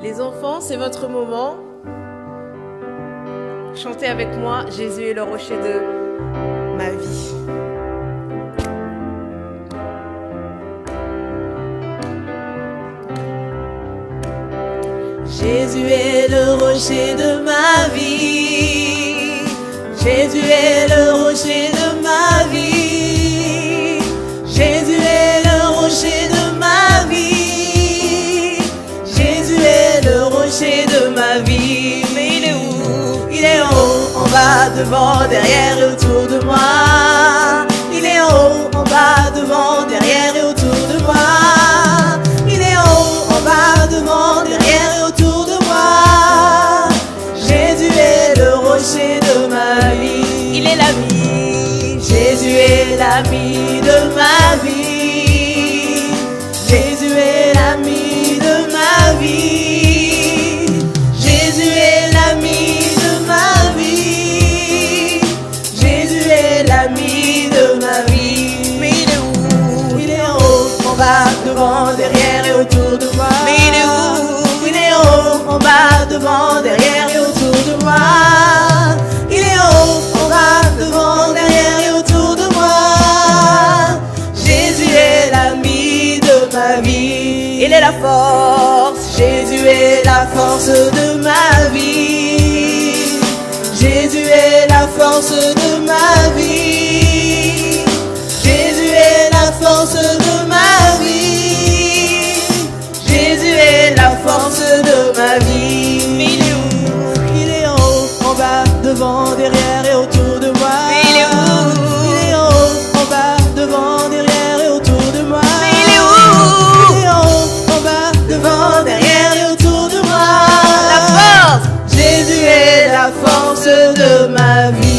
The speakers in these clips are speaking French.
Les enfants, c'est votre moment. Chantez avec moi, Jésus est le rocher de ma vie. Jésus est le rocher de ma vie. Jésus est le rocher de ma vie. Jésus est le rocher de ma vie. Jésus est le rocher de ma vie. Mais il est où? Il est en haut, en bas, devant, derrière et autour de moi. Il est en haut, en bas, devant, derrière et autour de moi. Il est en haut, en bas, devant, derrière et autour de moi. Jésus est le rocher de ma vie. Il est l'ami. Jésus est l'ami de ma vie. Jésus est l'ami de ma vie. Jésus est l'ami de ma vie. Jésus est l'ami de ma vie. Mais il est où? Il est en haut, en bas, devant, derrière et autour de moi. Mais il est où? Il est en haut, en bas, devant, derrière et autour de moi. Il est en haut, en bas, devant, derrière et autour de moi. Jésus est l'ami de ma vie. Il est la force. Jésus est la force de ma vie. Jésus est la force de ma vie. Jésus est la force de ma vie. Jésus est la force de ma vie. Mais il est où? Il est en haut, en bas, devant, derrière et autour de moi. Mais il est où? Il est en haut, en bas, devant, derrière et autour de moi. Mais il est où? Il est en haut, en bas, devant, derrière et autour de moi. La force! Jésus est la force de ma vie.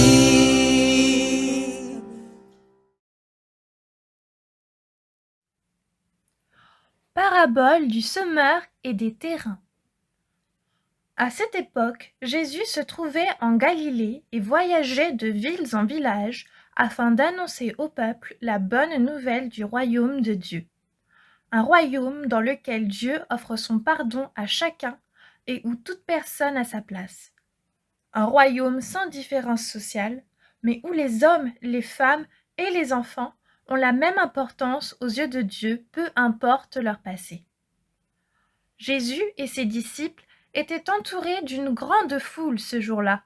Parabole du semeur et des terrains. À cette époque, Jésus se trouvait en Galilée et voyageait de villes en villages afin d'annoncer au peuple la bonne nouvelle du royaume de Dieu. Un royaume dans lequel Dieu offre son pardon à chacun et où toute personne a sa place. Un royaume sans différence sociale, mais où les hommes, les femmes et les enfants ont la même importance aux yeux de Dieu, peu importe leur passé. Jésus et ses disciples étaient entourés d'une grande foule ce jour-là.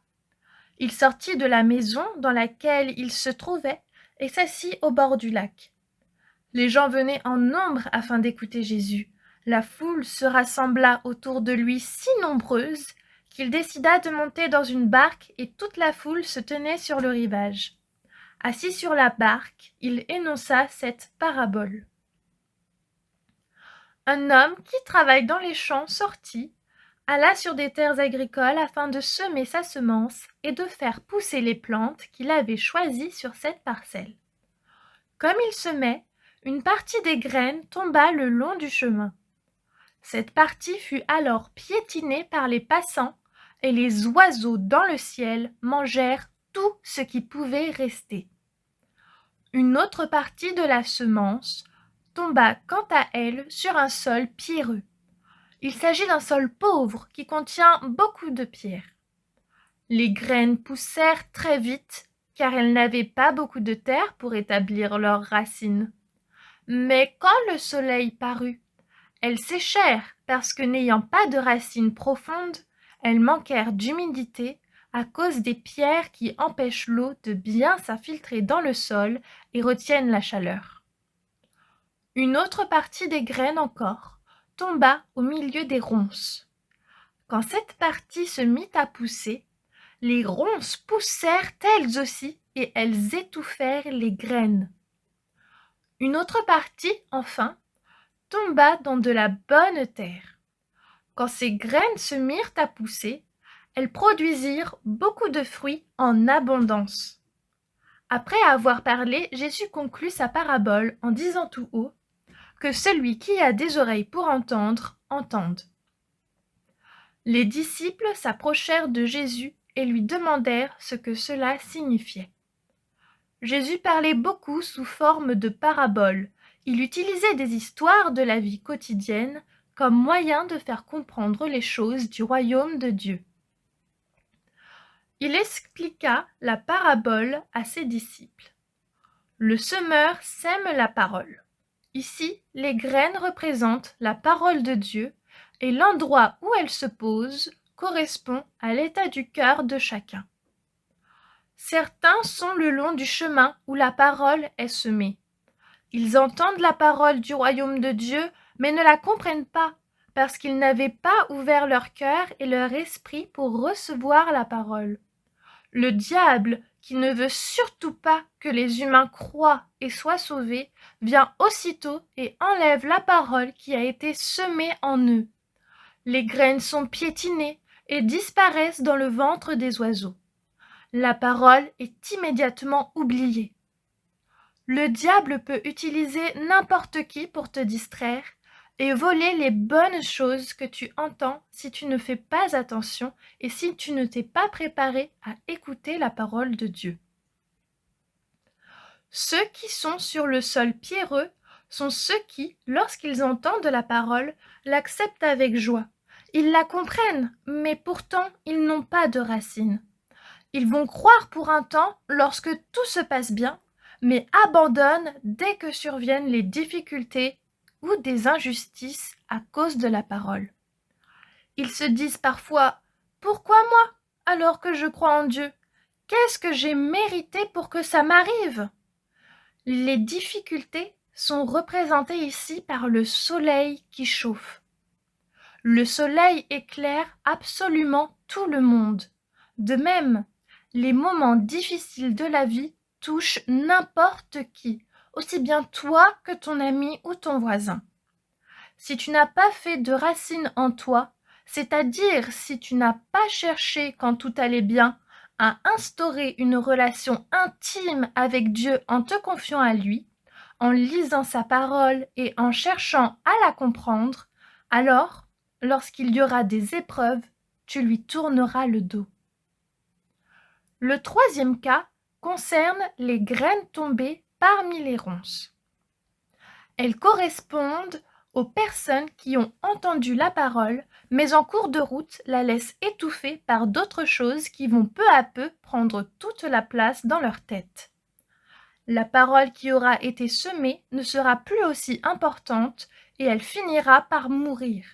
Il sortit de la maison dans laquelle il se trouvait et s'assit au bord du lac. Les gens venaient en nombre afin d'écouter Jésus. La foule se rassembla autour de lui si nombreuse qu'il décida de monter dans une barque et toute la foule se tenait sur le rivage. Assis sur la barque, il énonça cette parabole. Un homme qui travaille dans les champs sortit, alla sur des terres agricoles afin de semer sa semence et de faire pousser les plantes qu'il avait choisies sur cette parcelle. Comme il semait, une partie des graines tomba le long du chemin. Cette partie fut alors piétinée par les passants et les oiseaux dans le ciel mangèrent tout ce qui pouvait rester. Une autre partie de la semence tomba quant à elle sur un sol pierreux. Il s'agit d'un sol pauvre qui contient beaucoup de pierres. Les graines poussèrent très vite car elles n'avaient pas beaucoup de terre pour établir leurs racines. Mais quand le soleil parut, elles séchèrent parce que n'ayant pas de racines profondes, elles manquèrent d'humidité à cause des pierres qui empêchent l'eau de bien s'infiltrer dans le sol et retiennent la chaleur. Une autre partie des graines encore tomba au milieu des ronces. Quand cette partie se mit à pousser, les ronces poussèrent elles aussi et elles étouffèrent les graines. Une autre partie, enfin, tomba dans de la bonne terre. Quand ces graines se mirent à pousser, elles produisirent beaucoup de fruits en abondance. Après avoir parlé, Jésus conclut sa parabole en disant tout haut que celui qui a des oreilles pour entendre, entende. Les disciples s'approchèrent de Jésus et lui demandèrent ce que cela signifiait. Jésus parlait beaucoup sous forme de paraboles. Il utilisait des histoires de la vie quotidienne comme moyen de faire comprendre les choses du royaume de Dieu. Il expliqua la parabole à ses disciples. Le semeur sème la parole. Ici, les graines représentent la parole de Dieu et l'endroit où elles se posent correspond à l'état du cœur de chacun. Certains sont le long du chemin où la parole est semée. Ils entendent la parole du royaume de Dieu, mais ne la comprennent pas, parce qu'ils n'avaient pas ouvert leur cœur et leur esprit pour recevoir la parole. Le diable, qui ne veut surtout pas que les humains croient et soient sauvés, vient aussitôt et enlève la parole qui a été semée en eux. Les graines sont piétinées et disparaissent dans le ventre des oiseaux. La parole est immédiatement oubliée. Le diable peut utiliser n'importe qui pour te distraire et voler les bonnes choses que tu entends si tu ne fais pas attention et si tu ne t'es pas préparé à écouter la parole de Dieu. Ceux qui sont sur le sol pierreux sont ceux qui, lorsqu'ils entendent la parole, l'acceptent avec joie. Ils la comprennent, mais pourtant ils n'ont pas de racines. Ils vont croire pour un temps lorsque tout se passe bien, mais abandonnent dès que surviennent les difficultés ou des injustices à cause de la parole. Ils se disent parfois « Pourquoi moi, alors que je crois en Dieu? Qu'est-ce que j'ai mérité pour que ça m'arrive ?» Les difficultés sont représentées ici par le soleil qui chauffe. Le soleil éclaire absolument tout le monde. De même, les moments difficiles de la vie touchent n'importe qui, aussi bien toi que ton ami ou ton voisin. Si tu n'as pas fait de racines en toi, c'est-à-dire si tu n'as pas cherché quand tout allait bien à instaurer une relation intime avec Dieu en te confiant à lui, en lisant sa parole et en cherchant à la comprendre, alors, lorsqu'il y aura des épreuves, tu lui tourneras le dos. Le troisième cas concerne les graines tombées parmi les ronces. Elles correspondent aux personnes qui ont entendu la parole, mais en cours de route la laissent étouffer par d'autres choses qui vont peu à peu prendre toute la place dans leur tête. La parole qui aura été semée ne sera plus aussi importante et elle finira par mourir,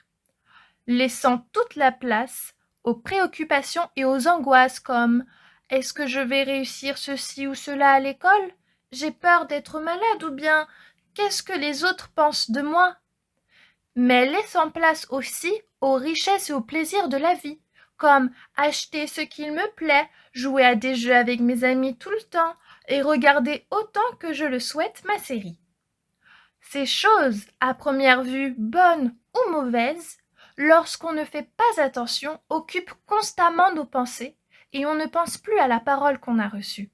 laissant toute la place aux préoccupations et aux angoisses comme « Est-ce que je vais réussir ceci ou cela à l'école? J'ai peur d'être malade ou bien qu'est-ce que les autres pensent de moi ?» Mais laissant place aussi aux richesses et aux plaisirs de la vie, comme acheter ce qu'il me plaît, jouer à des jeux avec mes amis tout le temps et regarder autant que je le souhaite ma série. Ces choses, à première vue bonnes ou mauvaises, lorsqu'on ne fait pas attention, occupent constamment nos pensées et on ne pense plus à la parole qu'on a reçue.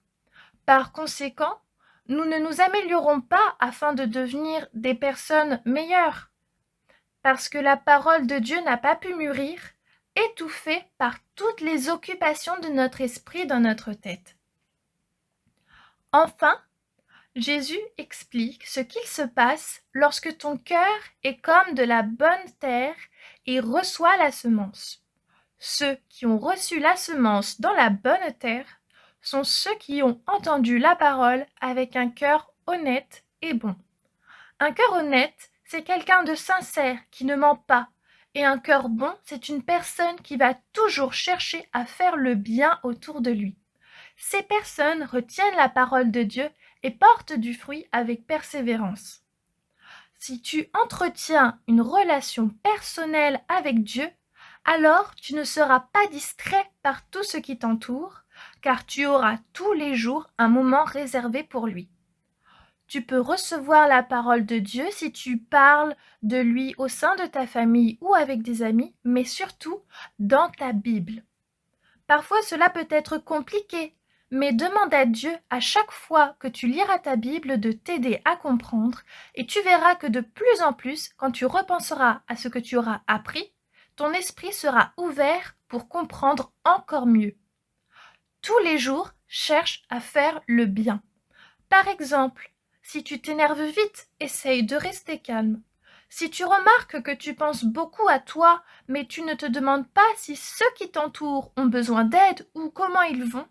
Par conséquent, nous ne nous améliorons pas afin de devenir des personnes meilleures, parce que la parole de Dieu n'a pas pu mûrir, étouffée par toutes les occupations de notre esprit dans notre tête. Enfin, Jésus explique ce qu'il se passe lorsque ton cœur est comme de la bonne terre et reçoit la semence. Ceux qui ont reçu la semence dans la bonne terre sont ceux qui ont entendu la parole avec un cœur honnête et bon. Un cœur honnête, c'est quelqu'un de sincère qui ne ment pas, et un cœur bon, c'est une personne qui va toujours chercher à faire le bien autour de lui. Ces personnes retiennent la parole de Dieu et portent du fruit avec persévérance. Si tu entretiens une relation personnelle avec Dieu, alors tu ne seras pas distrait par tout ce qui t'entoure, car tu auras tous les jours un moment réservé pour lui. Tu peux recevoir la parole de Dieu si tu parles de lui au sein de ta famille ou avec des amis, mais surtout dans ta Bible. Parfois cela peut être compliqué, mais demande à Dieu à chaque fois que tu liras ta Bible de t'aider à comprendre et tu verras que de plus en plus, quand tu repenseras à ce que tu auras appris, ton esprit sera ouvert pour comprendre encore mieux. Tous les jours, cherche à faire le bien. Par exemple, si tu t'énerves vite, essaye de rester calme. Si tu remarques que tu penses beaucoup à toi, mais tu ne te demandes pas si ceux qui t'entourent ont besoin d'aide ou comment ils vont,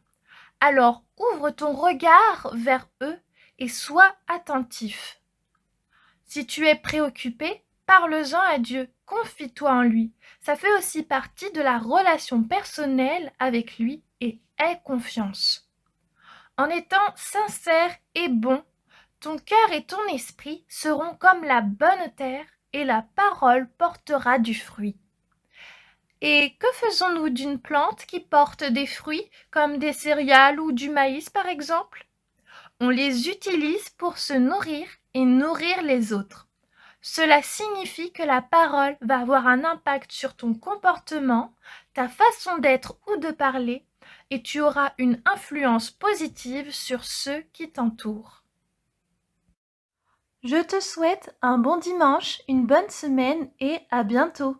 alors ouvre ton regard vers eux et sois attentif. Si tu es préoccupé, parle-en à Dieu, confie-toi en lui. Ça fait aussi partie de la relation personnelle avec lui et aie confiance. En étant sincère et bon, ton cœur et ton esprit seront comme la bonne terre et la parole portera du fruit. Et que faisons-nous d'une plante qui porte des fruits, comme des céréales ou du maïs par exemple? On les utilise pour se nourrir et nourrir les autres. Cela signifie que la parole va avoir un impact sur ton comportement, ta façon d'être ou de parler, et tu auras une influence positive sur ceux qui t'entourent. Je te souhaite un bon dimanche, une bonne semaine et à bientôt.